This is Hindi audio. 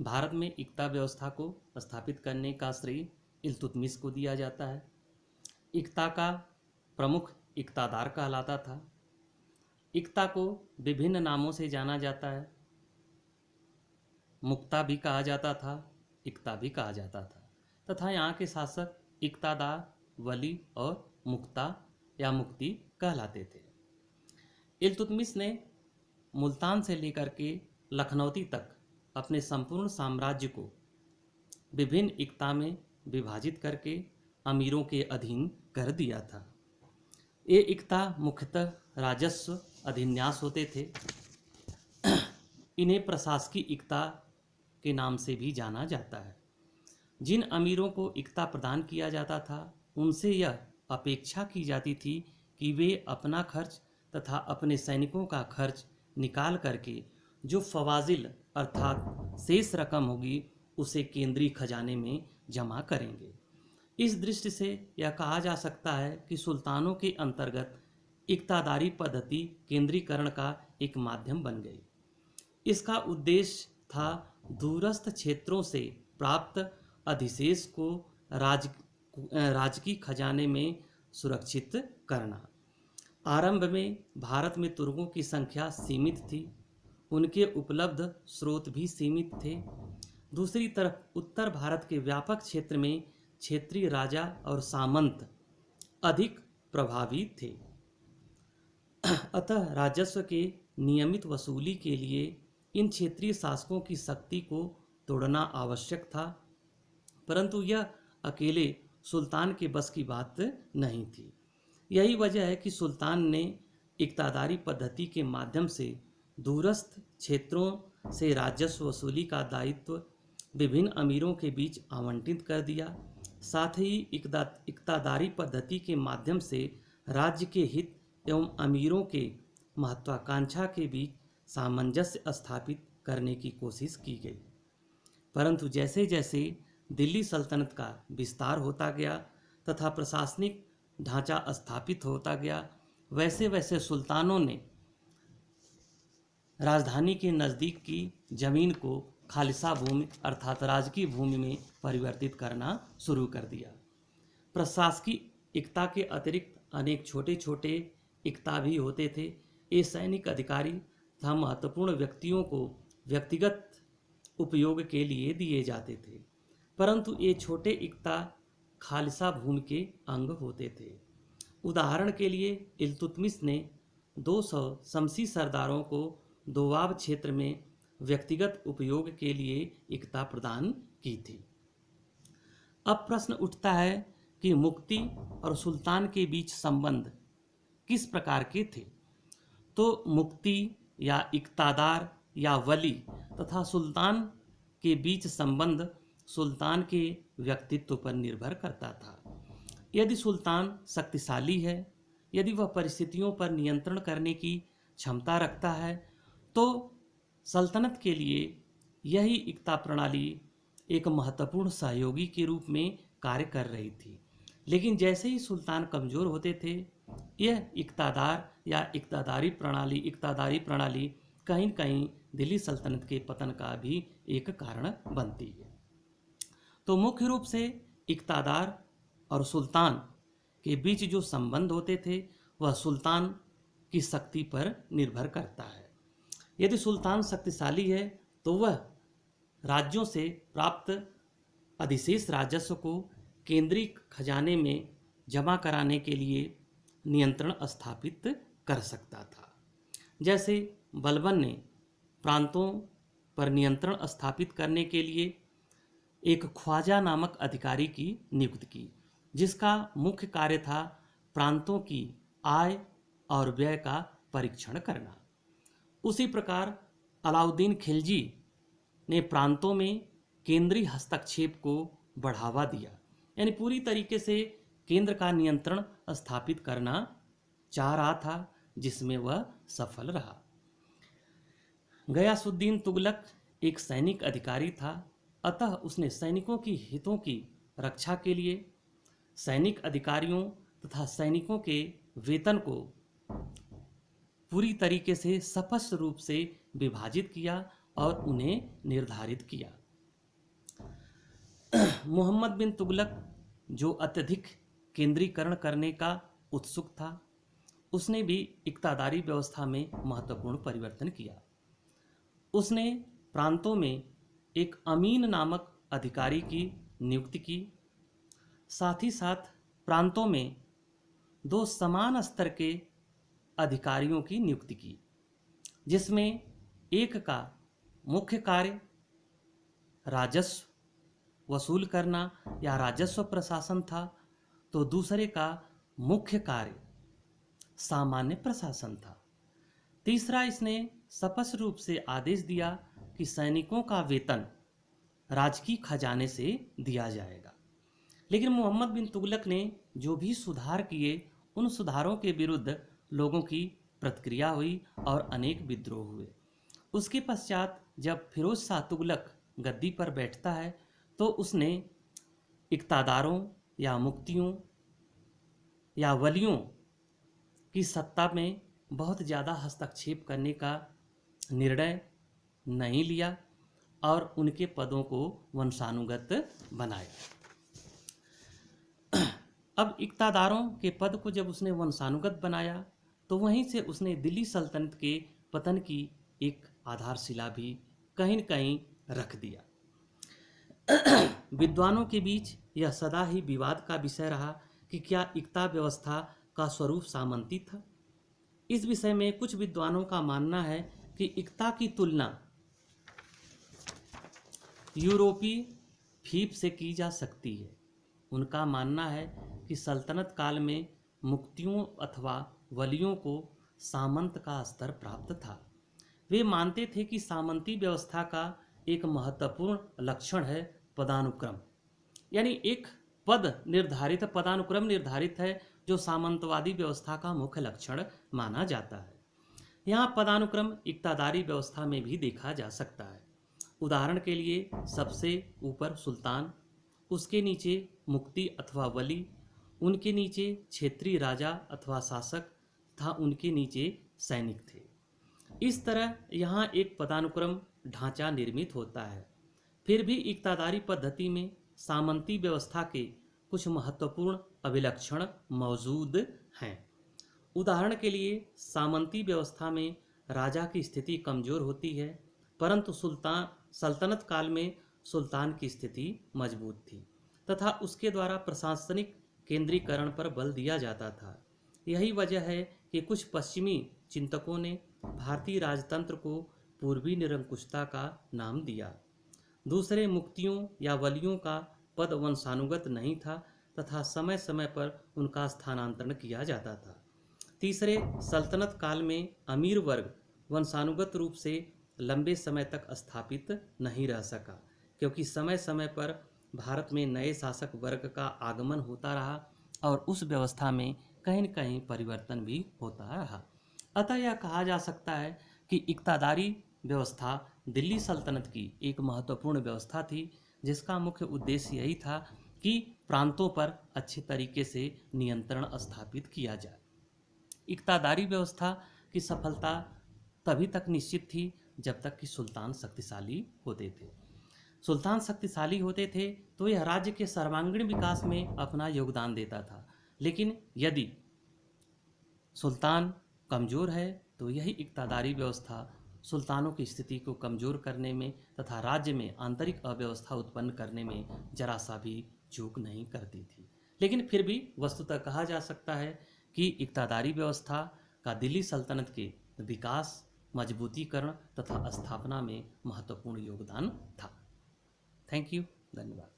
भारत में इक्ता व्यवस्था को स्थापित करने का श्रेय इल्तुतमिश को दिया जाता है। इक्ता का प्रमुख इक्तादार कहलाता था। इक्ता को विभिन्न नामों से जाना जाता है। मुक्ता भी कहा जाता था, इक्ता भी कहा जाता था, तथा यहाँ के शासक इक्तादार, वली और मुक्ता या मुक्ति कहलाते थे। इल्तुतमिश ने मुल्तान से लेकर के लखनौती तक अपने संपूर्ण साम्राज्य को विभिन्न इक्ता में विभाजित करके अमीरों के अधीन कर दिया था। ये इक्ता मुख्यतः राजस्व अधिन्यास होते थे। इन्हें प्रशासकीय इक्ता के नाम से भी जाना जाता है। जिन अमीरों को इक्ता प्रदान किया जाता था उनसे यह अपेक्षा की जाती थी कि वे अपना खर्च तथा अपने सैनिकों का खर्च निकाल करके जो फवाजिल अर्थात शेष रकम होगी उसे केंद्रीय खजाने में जमा करेंगे। इस दृष्टि से यह कहा जा सकता है कि सुल्तानों के अंतर्गत इक्तादारी पद्धति केंद्रीकरण का एक माध्यम बन गई। इसका उद्देश्य था दूरस्थ क्षेत्रों से प्राप्त अधिशेष को राजकीय खजाने में सुरक्षित करना। आरंभ में भारत में तुर्कों की संख्या सीमित थी, उनके उपलब्ध स्रोत भी सीमित थे। दूसरी तरफ उत्तर भारत के व्यापक क्षेत्र में क्षेत्रीय राजा और सामंत अधिक प्रभावी थे। अतः राजस्व के नियमित वसूली के लिए इन क्षेत्रीय शासकों की शक्ति को तोड़ना आवश्यक था, परंतु यह अकेले सुल्तान के बस की बात नहीं थी। यही वजह है कि सुल्तान ने इक्तादारी पद्धति के माध्यम से दूरस्थ क्षेत्रों से राजस्व वसूली का दायित्व विभिन्न अमीरों के बीच आवंटित कर दिया। साथ ही इक्तादारी पद्धति के माध्यम से राज्य के हित एवं अमीरों के महत्वाकांक्षा के बीच सामंजस्य स्थापित करने की कोशिश की गई। परंतु जैसे जैसे दिल्ली सल्तनत का विस्तार होता गया तथा प्रशासनिक ढांचा स्थापित होता गया, वैसे वैसे सुल्तानों ने राजधानी के नज़दीक की जमीन को खालिसा भूमि अर्थात राजकीय भूमि में परिवर्तित करना शुरू कर दिया। प्रशासकीय इक्ता के अतिरिक्त अनेक छोटे छोटे इक्ता भी होते थे। ये सैनिक अधिकारी तथा महत्वपूर्ण व्यक्तियों को व्यक्तिगत उपयोग के लिए दिए जाते थे, परंतु ये छोटे इक्ता खालिसा भूमि के अंग होते थे। उदाहरण के लिए इल्तुतमिश ने 200 शमसी सरदारों को दोआब क्षेत्र में व्यक्तिगत उपयोग के लिए इक्ता प्रदान की थी। अब प्रश्न उठता है कि मुक्ति और सुल्तान के बीच संबंध किस प्रकार के थे। तो मुक्ति या इक्तादार या वली तथा सुल्तान के बीच संबंध सुल्तान के व्यक्तित्व पर निर्भर करता था। यदि सुल्तान शक्तिशाली है, यदि वह परिस्थितियों पर नियंत्रण करने की क्षमता रखता है, तो सल्तनत के लिए यही इक्ता प्रणाली एक महत्वपूर्ण सहयोगी के रूप में कार्य कर रही थी। लेकिन जैसे ही सुल्तान कमज़ोर होते थे, यह इक्तादार या इक्तादारी प्रणाली कहीं कहीं दिल्ली सल्तनत के पतन का भी एक कारण बनती है। तो मुख्य रूप से इक्तादार और सुल्तान के बीच जो संबंध होते थे वह सुल्तान की शक्ति पर निर्भर करता है। यदि सुल्तान शक्तिशाली है तो वह राज्यों से प्राप्त अधिशेष राजस्व को केंद्रीय खजाने में जमा कराने के लिए नियंत्रण स्थापित कर सकता था। जैसे बलबन ने प्रांतों पर नियंत्रण स्थापित करने के लिए एक ख्वाजा नामक अधिकारी की नियुक्ति की, जिसका मुख्य कार्य था प्रांतों की आय और व्यय का परीक्षण करना। उसी प्रकार अलाउद्दीन खिलजी ने प्रांतों में केंद्रीय हस्तक्षेप को बढ़ावा दिया, यानी पूरी तरीके से केंद्र का नियंत्रण स्थापित करना चाह रहा था, जिसमें वह सफल रहा। गयासुद्दीन तुगलक एक सैनिक अधिकारी था, अतः उसने सैनिकों की हितों की रक्षा के लिए सैनिक अधिकारियों तथा सैनिकों के वेतन को पूरी तरीके से स्पष्ट रूप से विभाजित किया और उन्हें निर्धारित किया। मोहम्मद बिन तुगलक जो अत्यधिक केंद्रीकरण करने का उत्सुक था, उसने भी इक्तादारी व्यवस्था में महत्वपूर्ण परिवर्तन किया। उसने प्रांतों में एक अमीन नामक अधिकारी की नियुक्ति की। साथ ही साथ प्रांतों में दो समान स्तर के अधिकारियों की नियुक्ति की, जिसमें एक का मुख्य कार्य राजस्व वसूल करना या राजस्व प्रशासन था, तो दूसरे का मुख्य कार्य सामान्य प्रशासन था। तीसरा, इसने स्पष्ट रूप से आदेश दिया कि सैनिकों का वेतन राजकीय खजाने से दिया जाएगा। लेकिन मोहम्मद बिन तुगलक ने जो भी सुधार किए, उन सुधारों के विरुद्ध लोगों की प्रतिक्रिया हुई और अनेक विद्रोह हुए। उसके पश्चात जब फिरोज शाह तुगलक गद्दी पर बैठता है, तो उसने इक्तादारों या मुफ्तियों या वलियों की सत्ता में बहुत ज़्यादा हस्तक्षेप करने का निर्णय नहीं लिया और उनके पदों को वंशानुगत बनाया। अब इक्तादारों के पद को जब उसने वंशानुगत बनाया, तो वहीं से उसने दिल्ली सल्तनत के पतन की एक आधारशिला भी कहीं न कहीं रख दिया। विद्वानों के बीच यह सदा ही विवाद का विषय रहा कि क्या इक्ता व्यवस्था का स्वरूप सामंती था। इस विषय में कुछ विद्वानों का मानना है कि इक्ता की तुलना यूरोपीय फीप से की जा सकती है। उनका मानना है कि सल्तनत काल में मुफ्तियों अथवा वलियों को सामंत का स्तर प्राप्त था। वे मानते थे कि सामंती व्यवस्था का एक महत्वपूर्ण लक्षण है पदानुक्रम, यानी एक पदानुक्रम निर्धारित है, जो सामंतवादी व्यवस्था का मुख्य लक्षण माना जाता है। यहाँ पदानुक्रम इक्तादारी व्यवस्था में भी देखा जा सकता है। उदाहरण के लिए सबसे ऊपर सुल्तान, उसके नीचे मुफ्ती अथवा वली, उनके नीचे क्षेत्रीय राजा अथवा शासक तथा उनके नीचे सैनिक थे। इस तरह यहाँ एक पदानुक्रम ढांचा निर्मित होता है। फिर भी इक्तादारी पद्धति में सामंती व्यवस्था के कुछ महत्वपूर्ण अभिलक्षण मौजूद हैं। उदाहरण के लिए सामंती व्यवस्था में राजा की स्थिति कमजोर होती है, परंतु सल्तनत काल में सुल्तान की स्थिति मजबूत थी तथा उसके द्वारा प्रशासनिक केंद्रीकरण पर बल दिया जाता था। यही वजह है कि कुछ पश्चिमी चिंतकों ने भारतीय राजतंत्र को पूर्वी निरंकुशता का नाम दिया। दूसरे, मुफ्तियों या वलियों का पद वंशानुगत नहीं था तथा समय समय पर उनका स्थानांतरण किया जाता था। तीसरे, सल्तनत काल में अमीर वर्ग वंशानुगत रूप से लंबे समय तक स्थापित नहीं रह सका, क्योंकि समय समय पर भारत में नए शासक वर्ग का आगमन होता रहा और उस व्यवस्था में कहीं न कहीं परिवर्तन भी होता रहा। अतः यह कहा जा सकता है कि इक्तादारी व्यवस्था दिल्ली सल्तनत की एक महत्वपूर्ण व्यवस्था थी, जिसका मुख्य उद्देश्य यही था कि प्रांतों पर अच्छे तरीके से नियंत्रण स्थापित किया जाए। इक्तादारी व्यवस्था की सफलता तभी तक निश्चित थी जब तक कि सुल्तान शक्तिशाली होते थे। सुल्तान शक्तिशाली होते थे तो यह राज्य के सर्वांगीण विकास में अपना योगदान देता था। लेकिन यदि सुल्तान कमज़ोर है तो यही इक्तादारी व्यवस्था सुल्तानों की स्थिति को कमज़ोर करने में तथा राज्य में आंतरिक अव्यवस्था उत्पन्न करने में जरा सा भी चूक नहीं करती थी। लेकिन फिर भी वस्तुतः कहा जा सकता है कि इक्तादारी व्यवस्था का दिल्ली सल्तनत के विकास, मजबूतीकरण तथा स्थापना में महत्वपूर्ण योगदान था। थैंक यू, धन्यवाद।